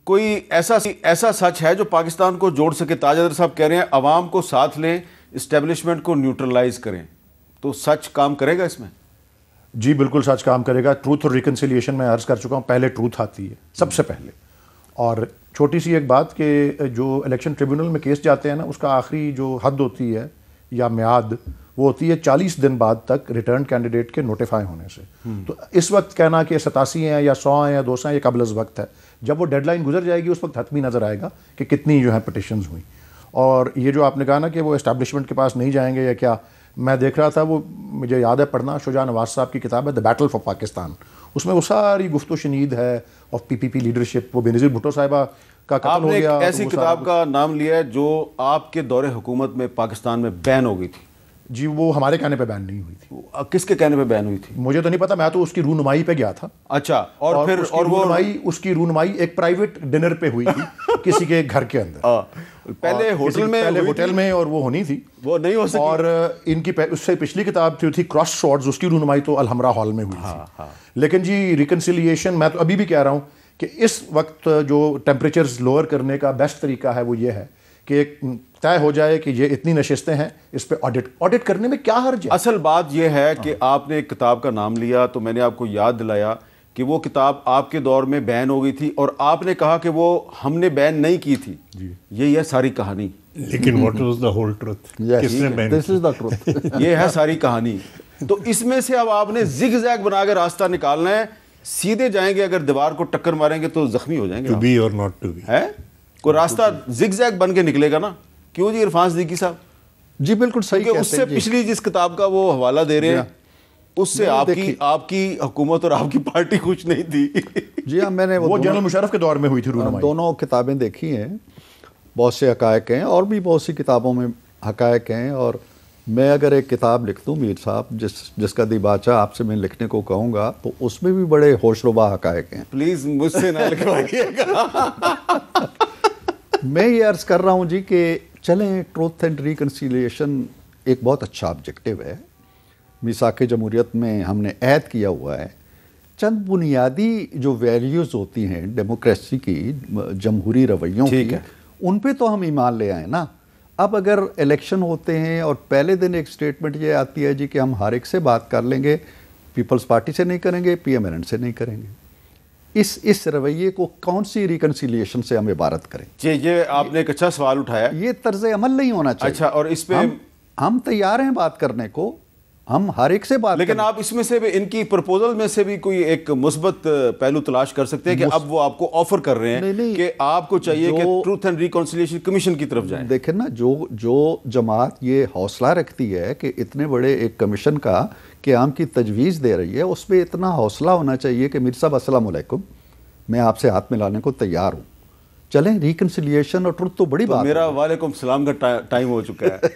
کوئی ایسا سچ ہے جو پاکستان کو جوڑ سکے؟ تاج حیدر صاحب کہہ رہے ہیں عوام کو ساتھ لیں، اسٹیبلشمنٹ کو نیوٹرلائز کریں، تو سچ کام کرے گا اس میں؟ جی بالکل سچ کام کرے گا. ٹروتھ اور ریکنسیلیشن میں عرض کر چکا ہوں، پہلے ٹروتھ آتی ہے سب سے پہلے. اور چھوٹی سی ایک بات کہ جو الیکشن ٹریبیونل میں کیس جاتے ہیں نا، اس کا آخری جو حد ہوتی ہے یا میعاد وہ ہوتی ہے 40 دن بعد تک ریٹرن کینڈیڈیٹ کے نوٹیفائی ہونے سے. تو اس وقت کہنا کہ 87 ہیں یا 100 ہیں یا 200 ہیں یہ قبل از وقت ہے. جب وہ ڈیڈ لائن گزر جائے گی اس وقت حتمی نظر آئے گا کہ کتنی جو ہیں پٹیشنز ہوئیں. اور یہ جو آپ نے کہا نا کہ وہ اسٹیبلشمنٹ کے پاس نہیں جائیں گے یا کیا، میں دیکھ رہا تھا، وہ مجھے یاد ہے پڑھنا، شجاع نواز صاحب کی کتاب ہے دی بیٹل فار پاکستان. اس میں وہ ساری گفت و شنید ہے of P P P leadership. وہ بینظیر بھٹو صاحبہ کا قتل ہو گیا. آپ نے ایسی کتاب کا نام لیا ہے جو آپ کے دور حکومت میں پاکستان میں بین ہو گئی تھی. جی وہ ہمارے کہنے پہ بین نہیں ہوئی تھی. کس کے کہنے پہ بین ہوئی تھی؟ مجھے تو نہیں پتا، میں تو اس کی رونمائی پہ گیا تھا. اچھا. اور پھر اس کی رونمائی ایک پرائیویٹ ڈنر پہ ہوئی تھی کسی کے گھر کے اندر. پہلے ہوٹل میں اور وہ ہونی تھی، وہ نہیں ہو سکی. اور ان کی اس سے پچھلی کتاب تھی کراس سورڈز، اس کی رونمائی تو الحمرا ہال میں ہوئی تھی. لیکن جی ریکنسیلیشن میں تو ابھی بھی کہہ رہا ہوں کہ اس وقت جو ٹیمپریچرز لوور کرنے کا بیسٹ طریقہ ہے وہ یہ ہے کہ ایک طے ہو جائے کہ یہ اتنی نشستیں ہیں، اس پہ آڈٹ کرنے میں کیا حرج ہے. اصل بات یہ ہے کہ آپ نے ایک کتاب کا نام لیا تو میں نے آپ کو یاد دلایا کہ وہ کتاب آپ کے دور میں بین ہو گئی تھی اور آپ نے کہا کہ وہ ہم نے بین نہیں کی تھی. یہی ہے ساری کہانی. لیکن what was the whole truth؟ کس نے بین؟ This is the truth. یہ ہے ساری کہانی. تو اس میں سے اب آپ نے زگ زیگ بنا کے راستہ نکالنا ہے. سیدھے جائیں گے اگر دیوار کو ٹکر ماریں گے تو زخمی ہو جائیں گے. To be or not to be. ہے کوئی راستہ زگ زیگ بن کے نکلے گا نا. کیوں جی عرفان صدیقی صاحب؟ جی بالکل صحیح کہتے ہیں. اس سے پچھلی جس کتاب کا وہ حوالہ دے رہے ہیں اس سے آپ کی حکومت اور آپ کی پارٹی خوش نہیں تھی. جی ہاں، میں نے وہ جنرل مشرف کے دور میں ہوئی تھی رونمائی. دونوں کتابیں دیکھی ہیں، بہت سے حقائق ہیں اور بھی بہت سی کتابوں میں حقائق ہیں. اور میں اگر ایک کتاب لکھ دوں میر صاحب جس کا دیباچہ آپ سے میں لکھنے کو کہوں گا تو اس میں بھی بڑے ہوش ربا حقائق ہیں. پلیز مجھ سے نہ لکھوائیے گا. میں یہ عرض کر رہا ہوں جی کہ چلیں ٹروتھ اینڈ ریکنسیلیشن ایک بہت اچھا آبجیکٹو ہے. میثاق جمہوریت میں ہم نے عہد کیا ہوا ہے. چند بنیادی جو ویلیوز ہوتی ہیں ڈیموکریسی کی، جمہوری رویوں کی، ان پہ تو ہم ایمان لے آئیں نا. اب اگر الیکشن ہوتے ہیں اور پہلے دن ایک سٹیٹمنٹ یہ آتی ہے جی کہ ہم ہر ایک سے بات کر لیں گے، پیپلز پارٹی سے نہیں کریں گے، پی ایم این سے نہیں کریں گے، اس رویے کو کون سی ریکنسیلیشن سے ہم عبارت کریں؟ جی یہ آپ نے ایک اچھا سوال اٹھایا. یہ طرز عمل نہیں ہونا چاہیے. اچھا. اور اس پہ ہم تیار ہیں بات کرنے کو، ہم ہر ایک سے بات. لیکن آپ اس میں سے بھی ان کی پرپوزل میں سے بھی کوئی ایک مثبت پہلو تلاش کر سکتے ہیں کہ اب وہ آپ کو آفر کر رہے ہیں کہ آپ کو چاہیے کہ ٹروتھ اینڈ ریکنسیلیشن کمیشن کی طرف جائیں. دیکھیں نا، جو جماعت یہ حوصلہ رکھتی ہے کہ اتنے بڑے ایک کمیشن کا قیام کی تجویز دے رہی ہے، اس پہ اتنا حوصلہ ہونا چاہیے کہ میر صاحب السلام علیکم، میں آپ سے ہاتھ ملانے کو تیار ہوں. چلیں ریکنسیلیشن اور ٹروتھ تو بڑی بات ہے. میرا وعلیکم السلام کا ٹائم ہو چکا ہے.